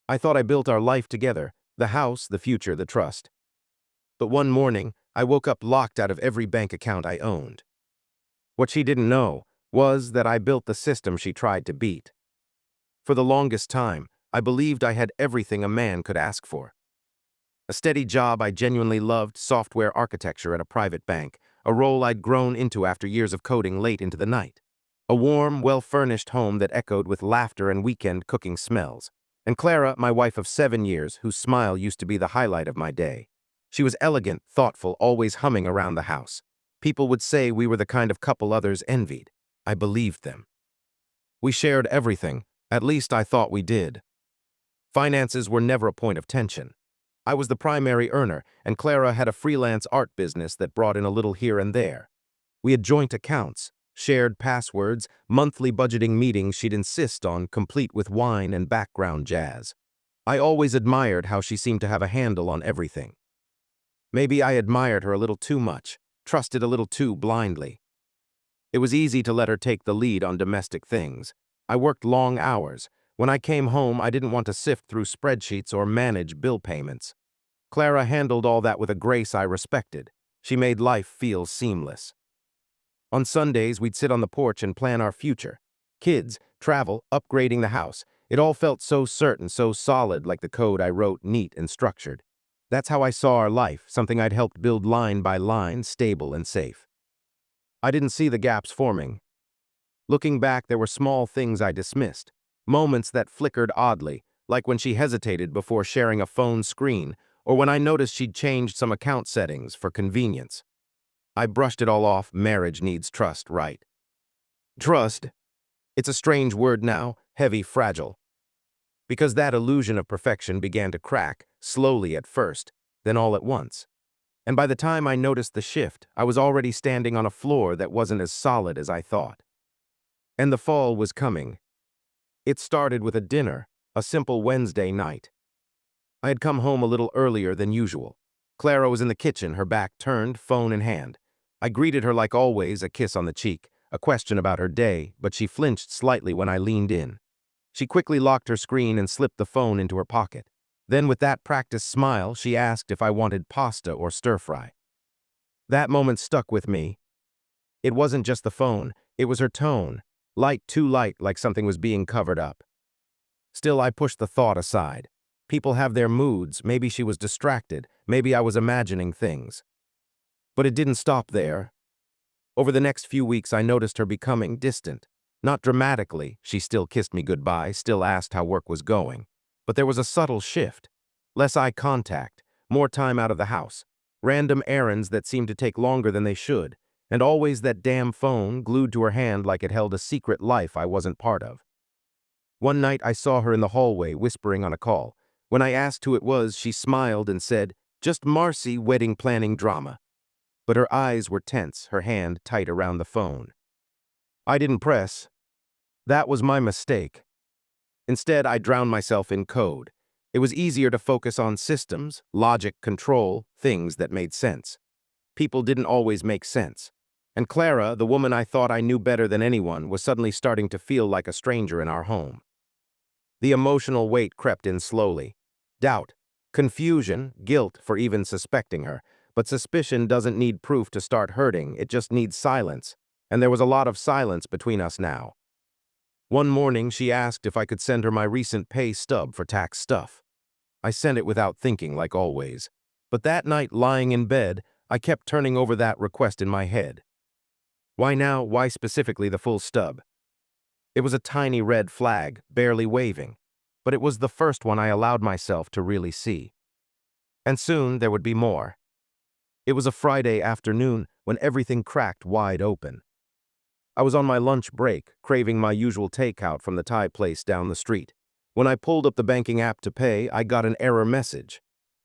I thought I built our life together, the house, the future, the trust. But one morning, I woke up locked out of every bank account I owned. What she didn't know was that I built the system she tried to beat. For the longest time, I believed I had everything a man could ask for. A steady job I genuinely loved, software architecture at a private bank, a role I'd grown into after years of coding late into the night. A warm, well-furnished home that echoed with laughter and weekend cooking smells. And Clara, my wife of 7 years, whose smile used to be the highlight of my day. She was elegant, thoughtful, always humming around the house. People would say we were the kind of couple others envied. I believed them. We shared everything, at least I thought we did. Finances were never a point of tension. I was the primary earner, and Clara had a freelance art business that brought in a little here and there. We had joint accounts, shared passwords, monthly budgeting meetings she'd insist on, complete with wine and background jazz. I always admired how she seemed to have a handle on everything. Maybe I admired her a little too much, trusted a little too blindly. It was easy to let her take the lead on domestic things. I worked long hours. When I came home, I didn't want to sift through spreadsheets or manage bill payments. Clara handled all that with a grace I respected. She made life feel seamless. On Sundays, we'd sit on the porch and plan our future. Kids, travel, upgrading the house. It all felt so certain, so solid, like the code I wrote, neat and structured. That's how I saw our life, something I'd helped build line by line, stable and safe. I didn't see the gaps forming. Looking back, there were small things I dismissed. Moments that flickered oddly, like when she hesitated before sharing a phone screen, or when I noticed she'd changed some account settings for convenience. I brushed it all off. Marriage needs trust, right? Trust. It's a strange word now, heavy, fragile. Because that illusion of perfection began to crack, slowly at first, then all at once. And by the time I noticed the shift, I was already standing on a floor that wasn't as solid as I thought. And the fall was coming. It started with a dinner, a simple Wednesday night. I had come home a little earlier than usual. Clara was in the kitchen, her back turned, phone in hand. I greeted her like always, a kiss on the cheek, a question about her day, but she flinched slightly when I leaned in. She quickly locked her screen and slipped the phone into her pocket. Then, with that practiced smile, she asked if I wanted pasta or stir-fry. That moment stuck with me. It wasn't just the phone, it was her tone, light, too light, like something was being covered up. Still, I pushed the thought aside. People have their moods, maybe she was distracted, maybe I was imagining things. But it didn't stop there. Over the next few weeks, I noticed her becoming distant. Not dramatically, she still kissed me goodbye, still asked how work was going. But there was a subtle shift. Less eye contact, more time out of the house, random errands that seemed to take longer than they should, and always that damn phone glued to her hand like it held a secret life I wasn't part of. One night I saw her in the hallway whispering on a call. When I asked who it was, she smiled and said, "Just Marcy, wedding planning drama." But her eyes were tense, her hand tight around the phone. I didn't press. That was my mistake. Instead, I drowned myself in code. It was easier to focus on systems, logic, control, things that made sense. People didn't always make sense. And Clara, the woman I thought I knew better than anyone, was suddenly starting to feel like a stranger in our home. The emotional weight crept in slowly. Doubt, confusion, guilt for even suspecting her. But suspicion doesn't need proof to start hurting, it just needs silence. And there was a lot of silence between us now. One morning, she asked if I could send her my recent pay stub for tax stuff. I sent it without thinking, like always. But that night, lying in bed, I kept turning over that request in my head. Why now? Why specifically the full stub? It was a tiny red flag, barely waving. But it was the first one I allowed myself to really see. And soon there would be more. It was a Friday afternoon when everything cracked wide open. I was on my lunch break, craving my usual takeout from the Thai place down the street. When I pulled up the banking app to pay, I got an error message.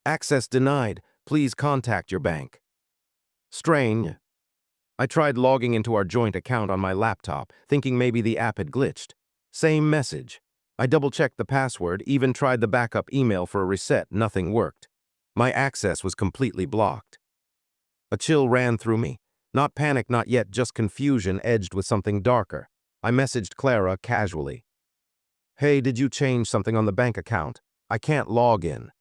Access denied. Please contact your bank. Strange. I tried logging into our joint account on my laptop, thinking maybe the app had glitched. Same message. I double-checked the password, even tried the backup email for a reset. Nothing worked. My access was completely blocked. A chill ran through me. Not panic, not yet, just confusion edged with something darker. I messaged Clara casually. "Hey, did you change something on the bank account? I can't log in.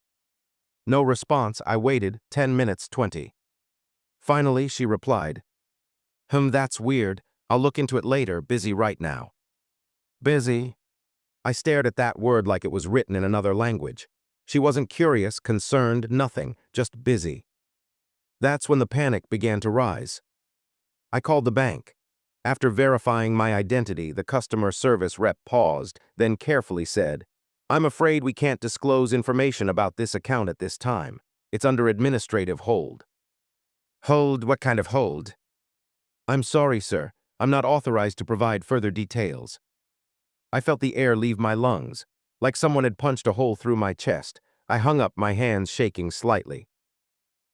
No response. I waited 10 minutes 20. Finally, she replied, That's weird. I'll look into it later, busy right now. Busy? I stared at that word like it was written in another language. She wasn't curious, concerned, nothing, just busy. That's when the panic began to rise. I called the bank. After verifying my identity, the customer service rep paused, then carefully said, I'm afraid we can't disclose information about this account at this time. It's under administrative hold. Hold? What kind of hold? I'm sorry, sir. I'm not authorized to provide further details. I felt the air leave my lungs, like someone had punched a hole through my chest. I hung up, my hands shaking slightly.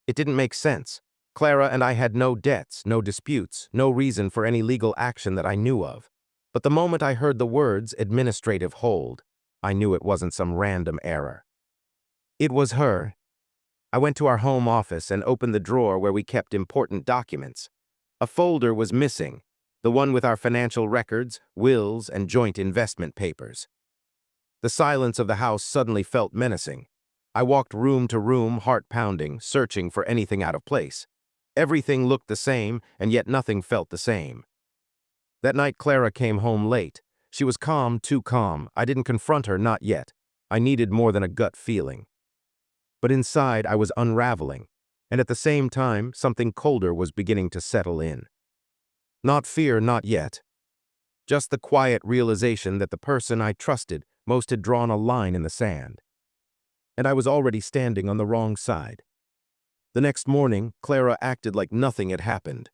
It didn't make sense. Clara and I had no debts, no disputes, no reason for any legal action that I knew of. But the moment I heard the words administrative hold, I knew it wasn't some random error. It was her. I went to our home office and opened the drawer where we kept important documents. A folder was missing, the one with our financial records, wills, and joint investment papers. The silence of the house suddenly felt menacing. I walked room to room, heart pounding, searching for anything out of place. Everything looked the same, and yet nothing felt the same. That night Clara came home late. She was calm, too calm. I didn't confront her, not yet. I needed more than a gut feeling. But inside I was unraveling, and at the same time something colder was beginning to settle in. Not fear, not yet. Just the quiet realization that the person I trusted most had drawn a line in the sand. And I was already standing on the wrong side. The next morning, Clara acted like nothing had happened.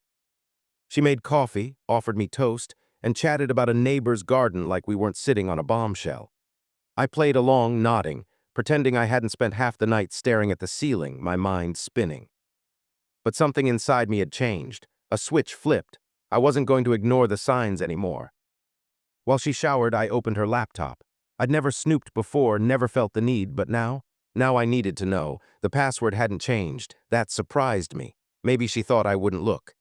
She made coffee, offered me toast, and chatted about a neighbor's garden like we weren't sitting on a bombshell. I played along, nodding, pretending I hadn't spent half the night staring at the ceiling, my mind spinning. But something inside me had changed. A switch flipped. I wasn't going to ignore the signs anymore. While she showered, I opened her laptop. I'd never snooped before, never felt the need, but now I needed to know. The password hadn't changed. That surprised me. Maybe she thought I wouldn't look.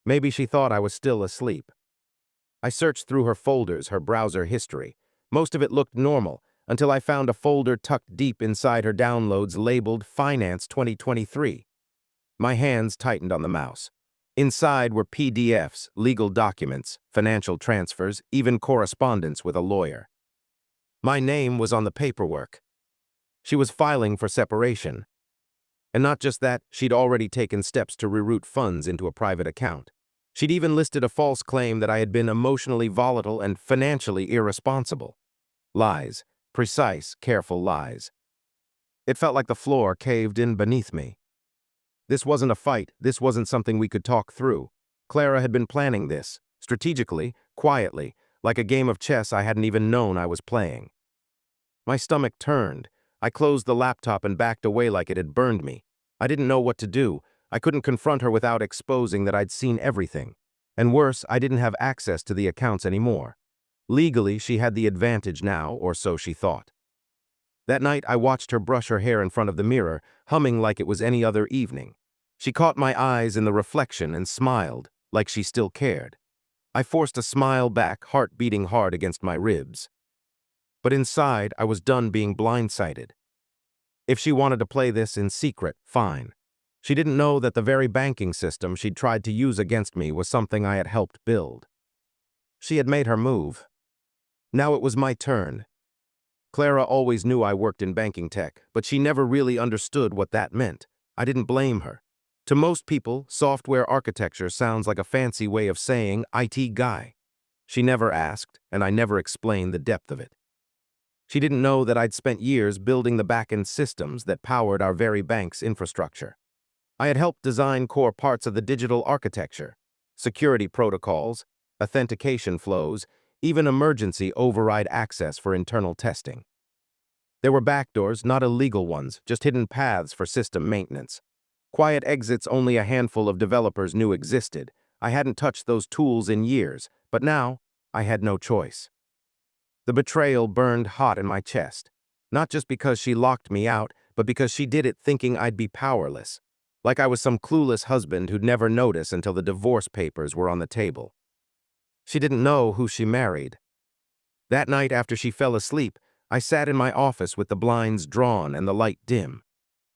Maybe she thought I was still asleep. I searched through her folders, her browser history. Most of it looked normal, until I found a folder tucked deep inside her downloads labeled Finance 2023. My hands tightened on the mouse. Inside were PDFs, legal documents, financial transfers, even correspondence with a lawyer. My name was on the paperwork. She was filing for separation. And not just that, she'd already taken steps to reroute funds into a private account. She'd even listed a false claim that I had been emotionally volatile and financially irresponsible. Lies. Precise, careful lies. It felt like the floor caved in beneath me. This wasn't a fight. This wasn't something we could talk through. Clara had been planning this, strategically, quietly, like a game of chess I hadn't even known I was playing. My stomach turned. I closed the laptop and backed away like it had burned me. I didn't know what to do. I couldn't confront her without exposing that I'd seen everything. And worse, I didn't have access to the accounts anymore. Legally, she had the advantage now, or so she thought. That night, I watched her brush her hair in front of the mirror, humming like it was any other evening. She caught my eyes in the reflection and smiled, like she still cared. I forced a smile back, heart beating hard against my ribs. But inside, I was done being blindsided. If she wanted to play this in secret, fine. She didn't know that the very banking system she'd tried to use against me was something I had helped build. She had made her move. Now it was my turn. Clara always knew I worked in banking tech, but she never really understood what that meant. I didn't blame her. To most people, software architecture sounds like a fancy way of saying IT guy. She never asked, and I never explained the depth of it. She didn't know that I'd spent years building the back-end systems that powered our very bank's infrastructure. I had helped design core parts of the digital architecture, security protocols, authentication flows, even emergency override access for internal testing. There were backdoors, not illegal ones, just hidden paths for system maintenance. Quiet exits only a handful of developers knew existed. I hadn't touched those tools in years, but now I had no choice. The betrayal burned hot in my chest, not just because she locked me out, but because she did it thinking I'd be powerless, like I was some clueless husband who'd never notice until the divorce papers were on the table. She didn't know who she married. That night after she fell asleep, I sat in my office with the blinds drawn and the light dim.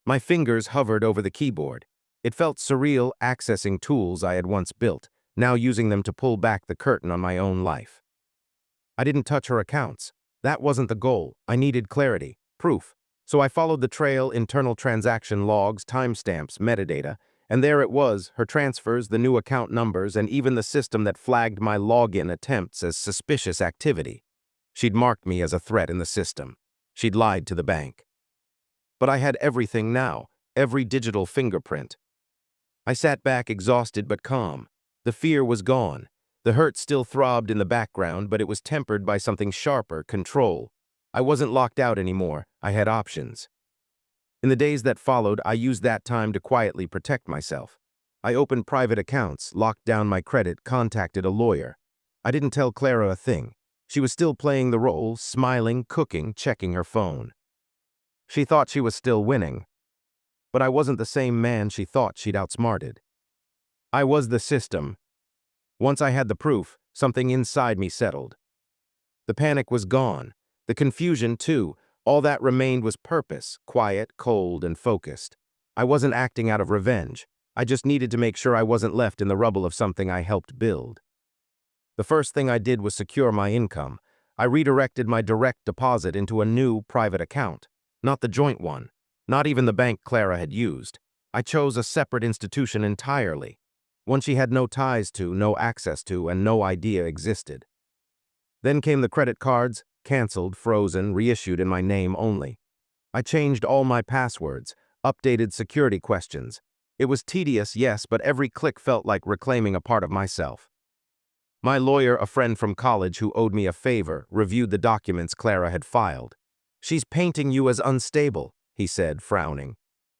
My fingers hovered over the keyboard. It felt surreal accessing tools I had once built, now using them to pull back the curtain on my own life. I didn't touch her accounts. That wasn't the goal. I needed clarity, proof. So I followed the trail, internal transaction logs, timestamps, metadata, and there it was, her transfers, the new account numbers, and even the system that flagged my login attempts as suspicious activity. She'd marked me as a threat in the system. She'd lied to the bank. But I had everything now, every digital fingerprint. I sat back exhausted but calm. The fear was gone. The hurt still throbbed in the background, but it was tempered by something sharper, control. I wasn't locked out anymore. I had options. In the days that followed, I used that time to quietly protect myself. I opened private accounts, locked down my credit, contacted a lawyer. I didn't tell Clara a thing. She was still playing the role, smiling, cooking, checking her phone. She thought she was still winning. But I wasn't the same man she thought she'd outsmarted. I was the system. Once I had the proof, something inside me settled. The panic was gone. The confusion, too. All that remained was purpose, quiet, cold, and focused. I wasn't acting out of revenge. I just needed to make sure I wasn't left in the rubble of something I helped build. The first thing I did was secure my income. I redirected my direct deposit into a new private account. Not the joint one. Not even the bank Clara had used. I chose a separate institution entirely. One she had no ties to, no access to, and no idea existed. Then came the credit cards, canceled, frozen, reissued in my name only. I changed all my passwords, updated security questions. It was tedious, yes, but every click felt like reclaiming a part of myself. My lawyer, a friend from college who owed me a favor, reviewed the documents Clara had filed. "She's painting you as unstable," he said, frowning.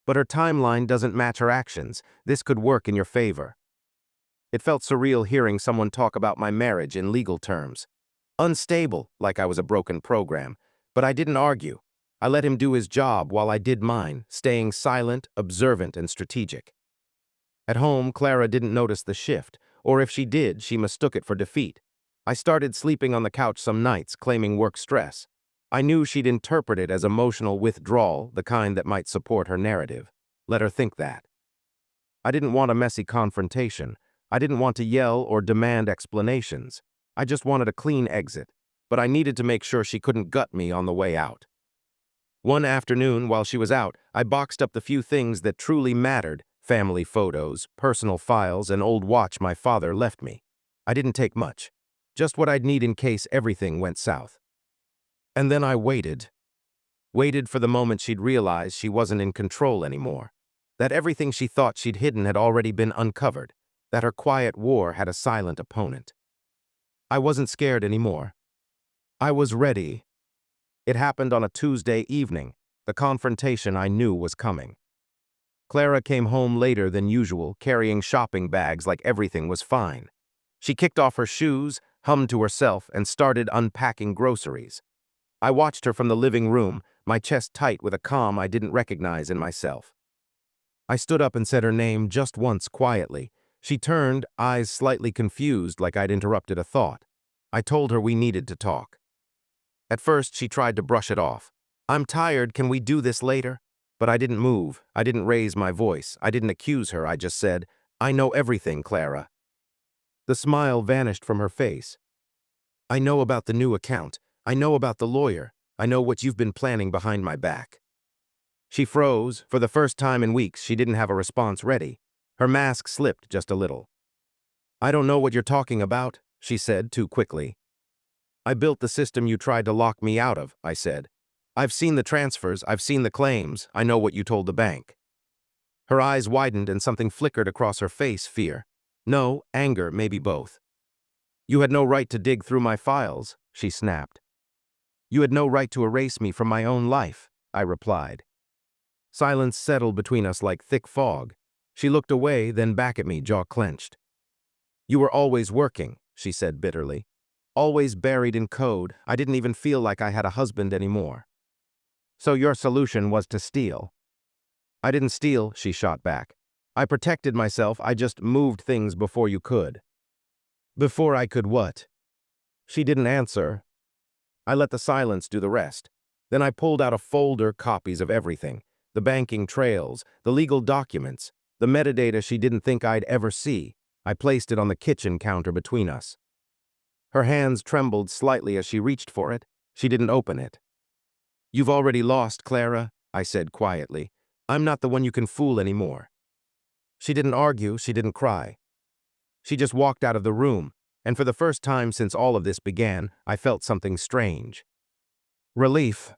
"But her timeline doesn't match her actions. This could work in your favor." It felt surreal hearing someone talk about my marriage in legal terms. Unstable, like I was a broken program. But I didn't argue. I let him do his job while I did mine, staying silent, observant, and strategic. At home, Clara didn't notice the shift, or if she did, she mistook it for defeat. I started sleeping on the couch some nights, claiming work stress. I knew she'd interpret it as emotional withdrawal, the kind that might support her narrative. Let her think that. I didn't want a messy confrontation. I didn't want to yell or demand explanations. I just wanted a clean exit, but I needed to make sure she couldn't gut me on the way out. One afternoon, while she was out, I boxed up the few things that truly mattered: family photos, personal files, an old watch my father left me. I didn't take much, just what I'd need in case everything went south. And then I waited. Waited for the moment she'd realize she wasn't in control anymore, that everything she thought she'd hidden had already been uncovered, that her quiet war had a silent opponent. I wasn't scared anymore. I was ready. It happened on a Tuesday evening, the confrontation I knew was coming. Clara came home later than usual, carrying shopping bags like everything was fine. She kicked off her shoes, hummed to herself, and started unpacking groceries. I watched her from the living room, my chest tight with a calm I didn't recognize in myself. I stood up and said her name just once quietly. She turned, eyes slightly confused, like I'd interrupted a thought. I told her we needed to talk. At first, she tried to brush it off. "I'm tired, can we do this later?" But I didn't move. I didn't raise my voice. I didn't accuse her. I just said, "I know everything, Clara." The smile vanished from her face. "I know about the new account. I know about the lawyer. I know what you've been planning behind my back." She froze. For the first time in weeks, she didn't have a response ready. Her mask slipped just a little. "I don't know what you're talking about," she said too quickly. "I built the system you tried to lock me out of," I said. "I've seen the transfers, I've seen the claims, I know what you told the bank." Her eyes widened and something flickered across her face, fear. No, anger, maybe both. "You had no right to dig through my files," she snapped. "You had no right to erase me from my own life," I replied. Silence settled between us like thick fog. She looked away, then back at me, jaw clenched. "You were always working," she said bitterly. "Always buried in code. I didn't even feel like I had a husband anymore." "So your solution was to steal?" "I didn't steal," she shot back. "I protected myself. I just moved things before you could." "Before I could what?" She didn't answer. I let the silence do the rest. Then I pulled out a folder, copies of everything, the banking trails, the legal documents, the metadata she didn't think I'd ever see. I placed it on the kitchen counter between us. Her hands trembled slightly as she reached for it. She didn't open it. "You've already lost, Clara," I said quietly. "I'm not the one you can fool anymore." She didn't argue, she didn't cry. She just walked out of the room, and for the first time since all of this began, I felt something strange. Relief.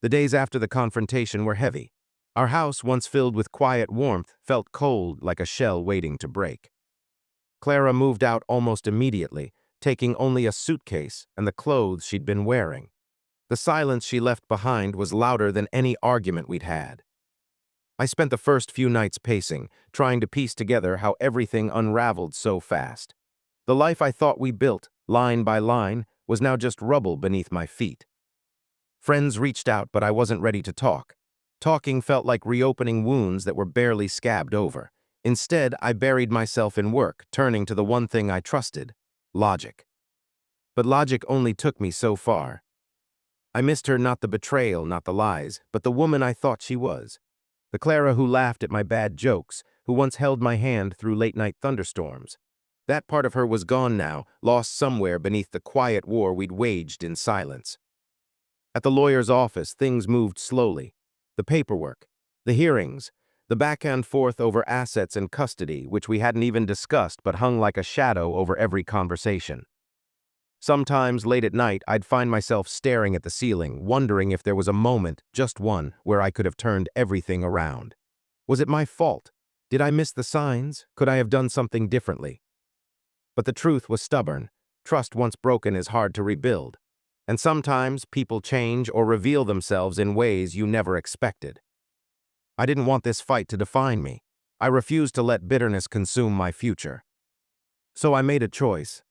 The days after the confrontation were heavy. Our house, once filled with quiet warmth, felt cold like a shell waiting to break. Clara moved out almost immediately, taking only a suitcase and the clothes she'd been wearing. The silence she left behind was louder than any argument we'd had. I spent the first few nights pacing, trying to piece together how everything unraveled so fast. The life I thought we built, line by line, was now just rubble beneath my feet. Friends reached out, but I wasn't ready to talk. Talking felt like reopening wounds that were barely scabbed over. Instead, I buried myself in work, turning to the one thing I trusted: logic. But logic only took me so far. I missed her, not the betrayal, not the lies, but the woman I thought she was. The Clara who laughed at my bad jokes, who once held my hand through late-night thunderstorms. That part of her was gone now, lost somewhere beneath the quiet war we'd waged in silence. At the lawyer's office, things moved slowly. The paperwork, the hearings, the back and forth over assets and custody, which we hadn't even discussed but hung like a shadow over every conversation. Sometimes, late at night, I'd find myself staring at the ceiling, wondering if there was a moment, just one, where I could have turned everything around. Was it my fault? Did I miss the signs? Could I have done something differently? But the truth was stubborn. Trust once broken is hard to rebuild. And sometimes people change or reveal themselves in ways you never expected. I didn't want this fight to define me. I refused to let bitterness consume my future. So I made a choice.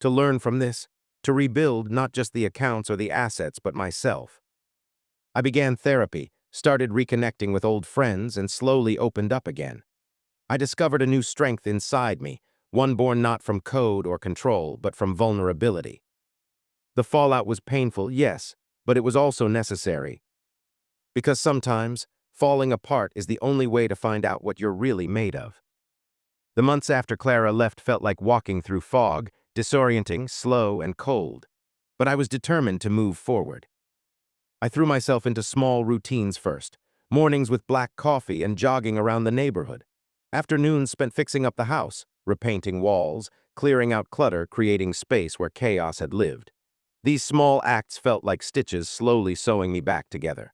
To learn from this, to rebuild not just the accounts or the assets, but myself. I began therapy, started reconnecting with old friends, and slowly opened up again. I discovered a new strength inside me, one born not from code or control, but from vulnerability. The fallout was painful, yes, but it was also necessary. Because sometimes, falling apart is the only way to find out what you're really made of. The months after Clara left felt like walking through fog, disorienting, slow, and cold. But I was determined to move forward. I threw myself into small routines first, mornings with black coffee and jogging around the neighborhood. Afternoons spent fixing up the house, repainting walls, clearing out clutter, creating space where chaos had lived. These small acts felt like stitches slowly sewing me back together.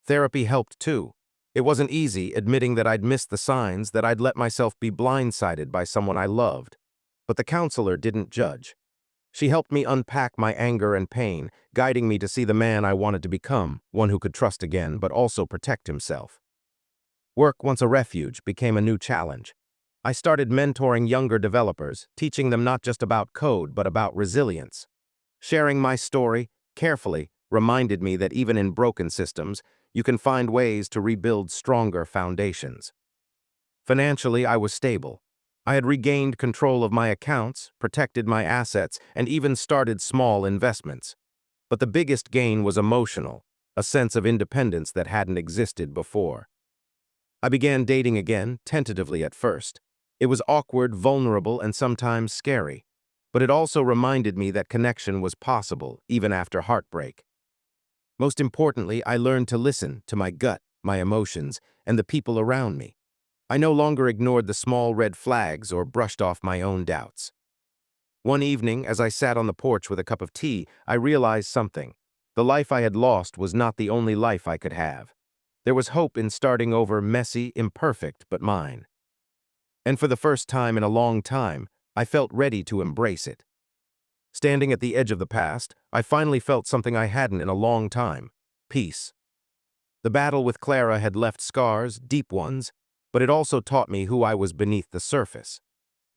Therapy helped too. It wasn't easy admitting that I'd missed the signs, that I'd let myself be blindsided by someone I loved. But the counselor didn't judge. She helped me unpack my anger and pain, guiding me to see the man I wanted to become, one who could trust again, but also protect himself. Work, once a refuge, became a new challenge. I started mentoring younger developers, teaching them not just about code, but about resilience. Sharing my story, carefully, reminded me that even in broken systems, you can find ways to rebuild stronger foundations. Financially, I was stable. I had regained control of my accounts, protected my assets, and even started small investments. But the biggest gain was emotional, a sense of independence that hadn't existed before. I began dating again, tentatively at first. It was awkward, vulnerable, and sometimes scary. But it also reminded me that connection was possible, even after heartbreak. Most importantly, I learned to listen to my gut, my emotions, and the people around me. I no longer ignored the small red flags or brushed off my own doubts. One evening, as I sat on the porch with a cup of tea, I realized something. The life I had lost was not the only life I could have. There was hope in starting over, messy, imperfect, but mine. And for the first time in a long time, I felt ready to embrace it. Standing at the edge of the past, I finally felt something I hadn't in a long time: peace. The battle with Clara had left scars, deep ones, but it also taught me who I was beneath the surface.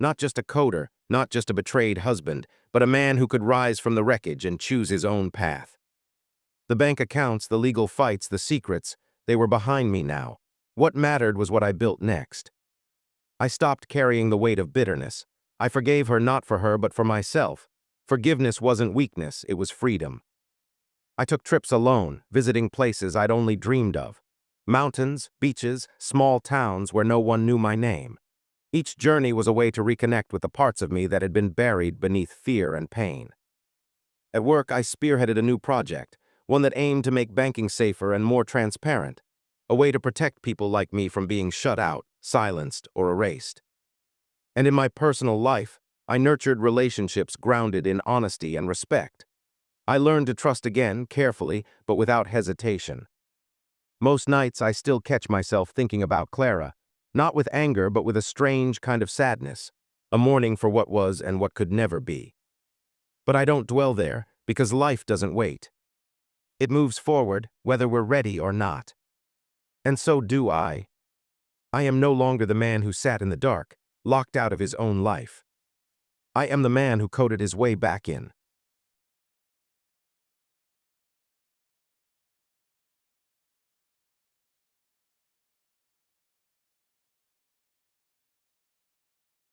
Not just a coder, not just a betrayed husband, but a man who could rise from the wreckage and choose his own path. The bank accounts, the legal fights, the secrets, they were behind me now. What mattered was what I built next. I stopped carrying the weight of bitterness. I forgave her, not for her, but for myself. Forgiveness wasn't weakness, it was freedom. I took trips alone, visiting places I'd only dreamed of. Mountains, beaches, small towns where no one knew my name. Each journey was a way to reconnect with the parts of me that had been buried beneath fear and pain. At work, I spearheaded a new project, one that aimed to make banking safer and more transparent, a way to protect people like me from being shut out, silenced, or erased. And in my personal life, I nurtured relationships grounded in honesty and respect. I learned to trust again, carefully, but without hesitation. Most nights, I still catch myself thinking about Clara, not with anger, but with a strange kind of sadness, a mourning for what was and what could never be. But I don't dwell there, because life doesn't wait. It moves forward, whether we're ready or not. And so do I. I am no longer the man who sat in the dark, locked out of his own life. I am the man who coded his way back in.